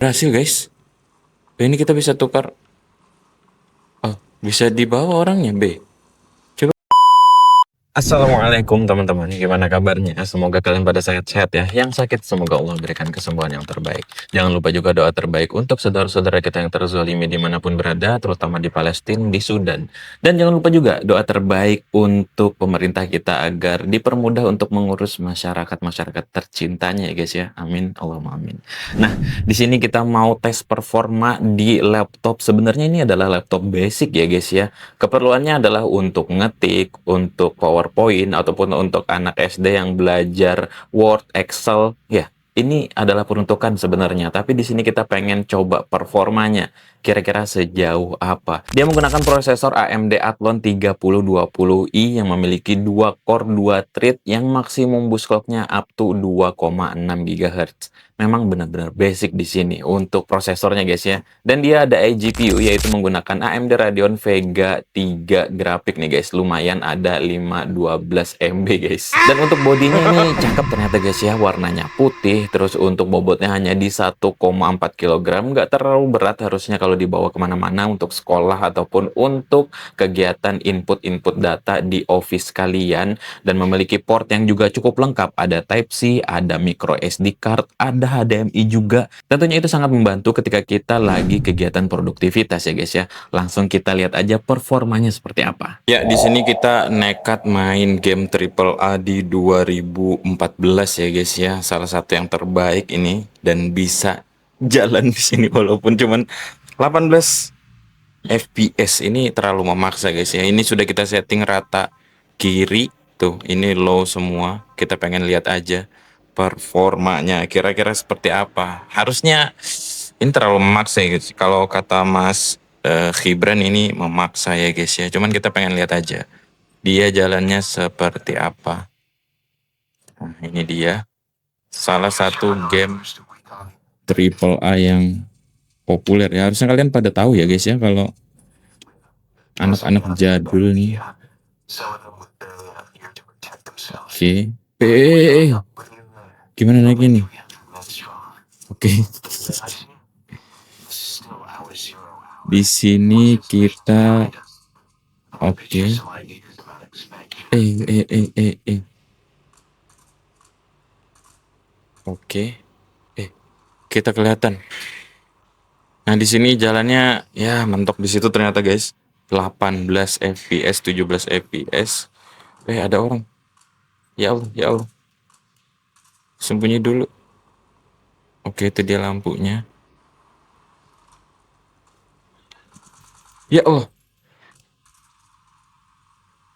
Berhasil guys. Ini kita bisa tukar. Oh, bisa dibawa orangnya B. Coba. Assalamualaikum teman-teman, gimana kabarnya? Semoga kalian pada sehat-sehat ya. Yang sakit semoga Allah berikan kesembuhan yang terbaik. Jangan lupa juga doa terbaik untuk saudara-saudara kita yang terzolimi dimanapun berada, terutama di Palestina, di Sudan. Dan jangan lupa juga doa terbaik untuk pemerintah kita agar dipermudah untuk mengurus masyarakat-masyarakat tercintanya ya guys ya. Amin, Allahumma amin. Nah, di sini kita mau tes performa di laptop. Sebenarnya ini adalah laptop basic ya guys ya. Keperluannya adalah untuk ngetik, untuk PowerPoint, ataupun untuk anak SD yang belajar Word, Excel. Ya, ini adalah peruntukan sebenarnya. Tapi di sini kita pengen coba performanya. Kira-kira sejauh apa? Dia menggunakan prosesor AMD Athlon 3020i yang memiliki 2 core 2 thread yang maksimum boost clock-nya up to 2,6 GHz. Memang benar-benar basic di sini untuk prosesornya guys ya. Dan dia ada iGPU yaitu menggunakan AMD Radeon Vega 3 grafik nih guys. Lumayan ada 512 MB guys. Dan untuk bodinya ini cakep ternyata guys ya. Warnanya putih. Terus untuk bobotnya hanya di 1,4 kg. Nggak terlalu berat harusnya kalau dibawa kemana-mana untuk sekolah ataupun untuk kegiatan input-input data di office kalian. Dan memiliki port yang juga cukup lengkap. Ada Type-C, ada micro SD card, ada HDMI juga. Tentunya itu sangat membantu ketika kita lagi kegiatan produktivitas ya guys ya. Langsung kita lihat aja performanya seperti apa. Ya, di sini kita nekat main game Triple A di 2014 ya guys ya. Salah satu yang terbaik ini dan bisa jalan di sini walaupun cuman 18 FPS. Ini terlalu memaksa guys ya. Ini sudah kita setting rata kiri tuh. Ini low semua. Kita pengen lihat aja performanya kira-kira seperti apa. Harusnya ini terlalu memaksa ya guys. Kalau kata Mas Gibran ini memaksa ya guys ya. Cuman kita pengen lihat aja dia jalannya seperti apa. Nah, ini dia salah satu game Triple A yang populer ya. Harusnya kalian pada tahu ya guys ya kalau anak-anak jadul nih. Oke. Gimana naiknya nih? Oke. Di sini kita oke. Oke. Kita kelihatan. Nah, di sini jalannya ya mentok di situ ternyata guys. 18 fps, 17 fps. Ada orang. Ya Allah, ya Allah. Sembunyi dulu. Oke, itu dia lampunya. Ya Allah.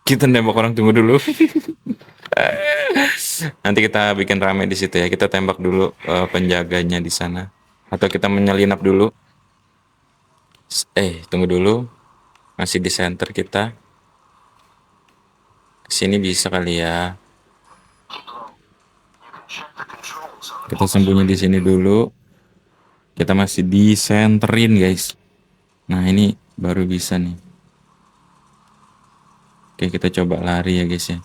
Kita nembak orang, tunggu dulu. Nanti kita bikin rame di situ ya. Kita tembak dulu penjaganya di sana. Atau kita menyelinap dulu. Tunggu dulu. Masih di center kita. Sini bisa kali ya. Kita sembunyi di sini dulu. Kita masih di centerin guys. Nah, ini baru bisa nih. Oke, kita coba lari ya guys ya.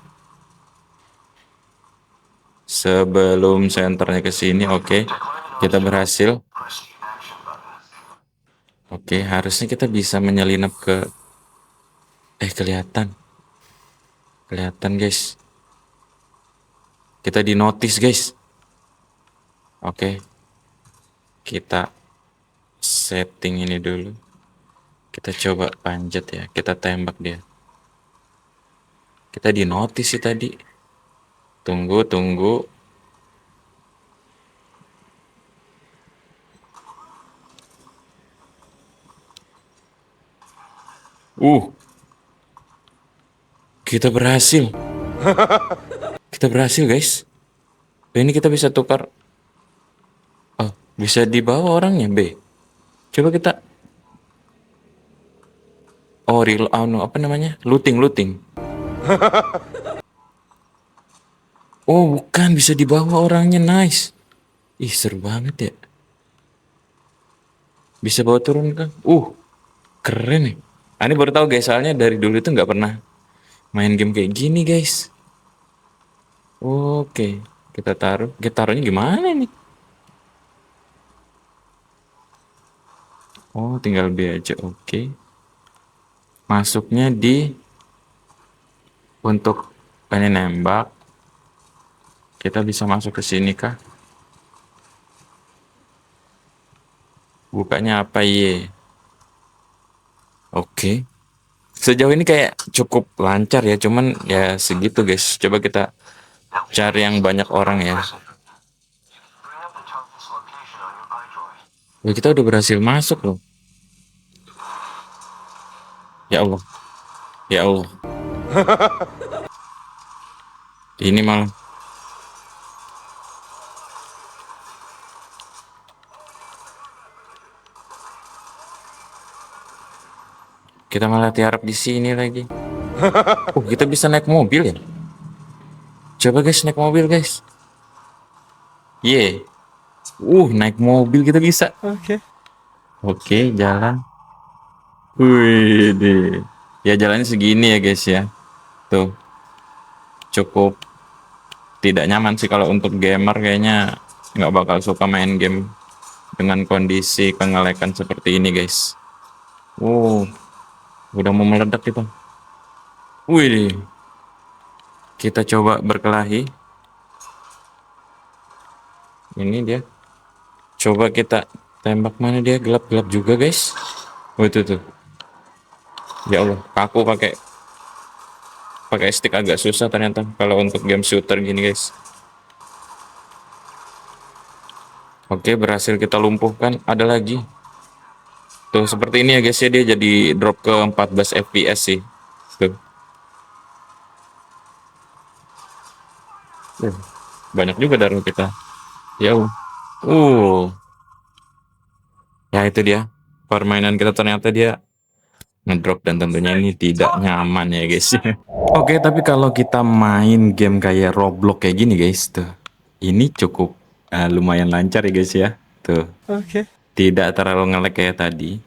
Sebelum senternya ke sini, oke. Kita berhasil. Oke, harusnya kita bisa menyelinap ke kelihatan. Kelihatan guys. Kita di notice guys. Oke. Kita setting ini dulu. Kita coba panjat ya. Kita tembak dia. Kita di notice sih tadi. Tunggu. Kita berhasil. Kita berhasil guys. Ini kita bisa tukar. Oh, bisa dibawa orangnya B. Coba kita. Oh, real apa namanya? Looting. Oh, bukan, bisa dibawa orangnya. Nice. Ih, seru banget ya. Bisa bawa turun kan? Keren nih. Ini baru tahu guys, soalnya dari dulu itu nggak pernah main game kayak gini guys. Oke, kita taruh. Kita taruhnya gimana nih? Oh, tinggal B aja. Oke. Masuknya di untuk ini nembak. Kita bisa masuk ke sini kah? Bukanya apa ye? Oke. Sejauh ini kayak cukup lancar ya, cuman ya segitu guys. Coba kita cari yang banyak orang ya. Ya kita udah berhasil masuk loh. Ya Allah. Ya Allah. Ini malah kita malah tiarap di sini lagi. Oh, kita bisa naik mobil ya? Coba guys naik mobil guys. Ye. Naik mobil kita bisa. Oke, jalan. Wih, deh. Ya jalannya segini ya guys ya. Tuh, cukup tidak nyaman sih kalau untuk gamer, kayaknya nggak bakal suka main game dengan kondisi kengelekan seperti ini guys. Udah mau meledak kita. Wih, kita coba berkelahi. Ini dia. Coba kita tembak, mana dia, gelap-gelap juga guys. Itu tuh. Ya Allah, kaku pakai stick, agak susah ternyata kalau untuk game shooter gini guys. Oke, berhasil kita lumpuhkan. Ada lagi. Tuh seperti ini ya guys ya, dia jadi drop ke 14 fps sih. Tuh. Banyak juga darah kita. Ya. Ya itu dia. Permainan kita ternyata dia ngedrop, dan tentunya ini tidak nyaman ya guys. Oke, tapi kalau kita main game kayak Roblox kayak gini guys, tuh. Ini cukup lumayan lancar ya guys ya. Tuh. Tidak terlalu nge-lag kayak tadi.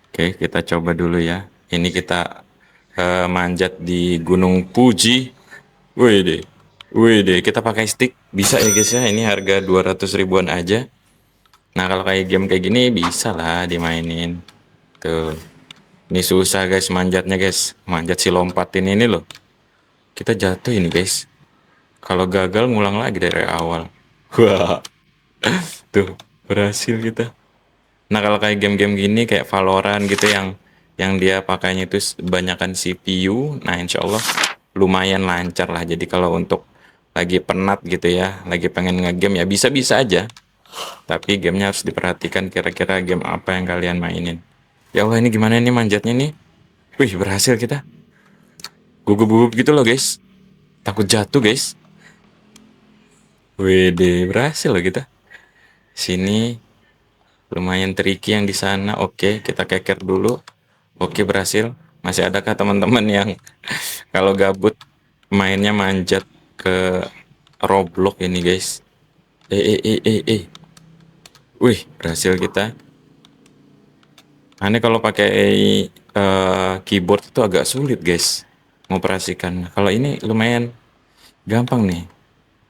Oke, kita coba dulu ya. Ini kita manjat di Gunung Fuji. Wih deh, kita pakai stick bisa ya guys ya. Ini harga 200 ribuan aja. Nah, kalau kayak game kayak gini bisa lah dimainin. Tuh. Ini susah guys manjatnya guys. Manjat si lompatin ini loh. Kita jatuh ini guys. Kalau gagal ngulang lagi dari awal. Wah. Tuh, berhasil kita. Nah, kalau kayak game-game gini kayak Valorant gitu yang dia pakainya itu kebanyakan CPU, nah insya Allah lumayan lancar lah. Jadi kalau untuk lagi penat gitu ya, lagi pengen ngegame ya bisa-bisa aja. Tapi gamenya harus diperhatikan kira-kira game apa yang kalian mainin. Ya Allah, ini gimana nih manjatnya nih? Wih, berhasil kita. Gugup-gugup gitu loh guys. Takut jatuh guys. Wih deh, berhasil loh kita. Sini lumayan tricky yang di sana. Oke, kita keker dulu. Oke, berhasil. Masih adakah teman-teman yang kalau gabut mainnya manjat ke Roblox ini guys? Wih, berhasil kita. Aneh kalau pakai keyboard itu agak sulit guys mengoperasikan. Kalau ini lumayan gampang nih.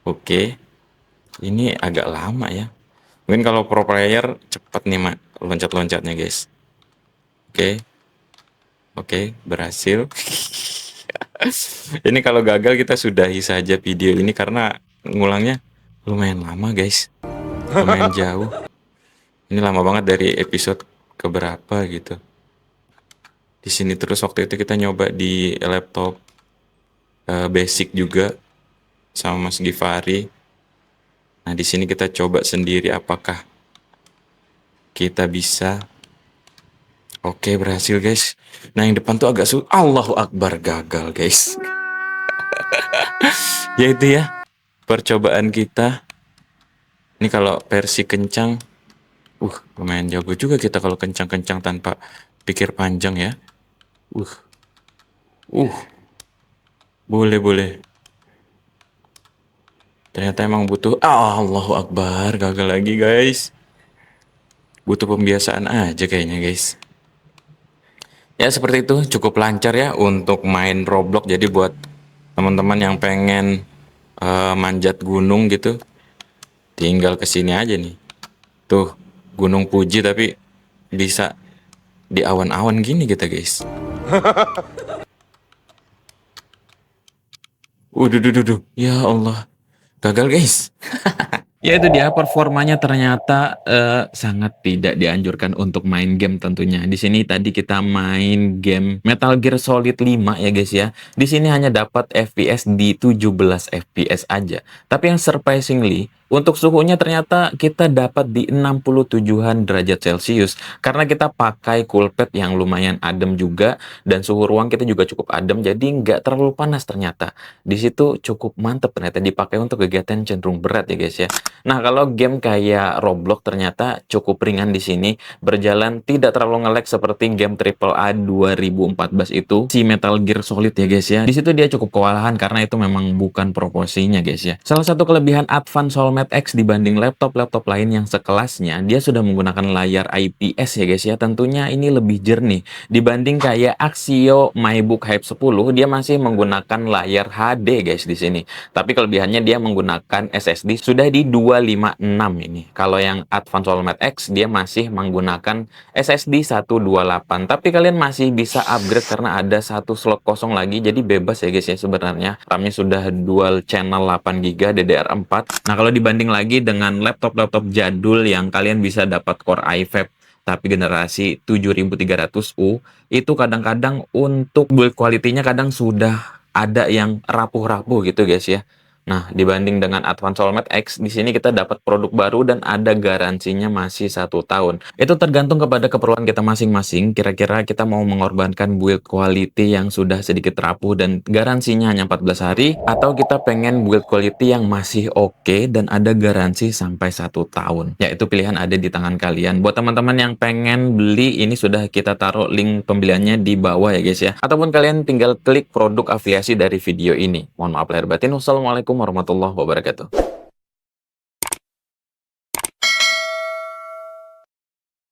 Oke, ini agak lama ya. Mungkin kalau pro player cepat nih loncat-loncatnya guys. Oke, berhasil. Ini kalau gagal kita sudahi saja video ini karena ngulangnya lumayan lama guys. Lumayan jauh. Ini lama banget dari episode keberapa gitu. Di sini terus waktu itu kita nyoba di laptop basic juga sama Mas Givari. Nah, di sini kita coba sendiri apakah kita bisa. Oke, berhasil guys. Nah, yang depan tuh agak sulit. Allahu Akbar, gagal guys. Ya itu ya percobaan kita. Ini kalau versi kencang, lumayan jago juga kita kalau kencang-kencang tanpa pikir panjang ya. Boleh. Ternyata emang butuh. Allahu Akbar, gagal lagi guys. Butuh pembiasaan aja kayaknya guys. Ya seperti itu, cukup lancar ya untuk main Roblox. Jadi buat teman-teman yang pengen manjat gunung gitu, tinggal kesini aja nih. Tuh, Gunung Fuji tapi bisa di awan-awan gini kita guys. Waduh, ya Allah, gagal guys. Ya itu dia performanya ternyata sangat tidak dianjurkan untuk main game tentunya. Di sini tadi kita main game Metal Gear Solid 5 ya guys ya. Di sini hanya dapat FPS di 17 FPS aja. Tapi yang surprisingly untuk suhunya ternyata kita dapat di 67-an derajat Celcius karena kita pakai coolpad yang lumayan adem juga dan suhu ruang kita juga cukup adem jadi nggak terlalu panas ternyata. Di situ cukup mantep ternyata dipakai untuk kegiatan cenderung berat ya guys ya. Nah, kalau game kayak Roblox ternyata cukup ringan di sini, berjalan tidak terlalu nge-lag seperti game AAA 2014 itu, si Metal Gear Solid ya guys ya. Di situ dia cukup kewalahan karena itu memang bukan proporsinya guys ya. Salah satu kelebihan Advance Solmed X dibanding laptop-laptop lain yang sekelasnya, dia sudah menggunakan layar IPS ya guys ya. Tentunya ini lebih jernih dibanding kayak Axio MyBook Hype 10, dia masih menggunakan layar HD guys di sini. Tapi kelebihannya dia menggunakan SSD sudah di 256 ini. Kalau yang Advance Solmed X dia masih menggunakan SSD 128. Tapi kalian masih bisa upgrade karena ada satu slot kosong lagi. Jadi bebas ya guys ya sebenarnya. RAM-nya sudah dual channel 8GB DDR4. Nah, kalau dibanding lagi dengan laptop-laptop jadul yang kalian bisa dapat Core i5 tapi generasi 7300U itu kadang-kadang untuk build quality-nya kadang sudah ada yang rapuh-rapuh gitu guys ya. Nah, dibanding dengan Advance Solmed X, di sini kita dapat produk baru dan ada garansinya masih 1 tahun. Itu tergantung kepada keperluan kita masing-masing. Kira-kira kita mau mengorbankan build quality yang sudah sedikit rapuh dan garansinya hanya 14 hari, atau kita pengen build quality yang masih oke dan ada garansi sampai 1 tahun. Ya, itu pilihan ada di tangan kalian. Buat teman-teman yang pengen beli, ini sudah kita taruh link pembeliannya di bawah ya guys ya. Ataupun kalian tinggal klik produk afiliasi dari video ini. Mohon maaf lahir batin. Wassalamualaikum warahmatullahi wabarakatuh.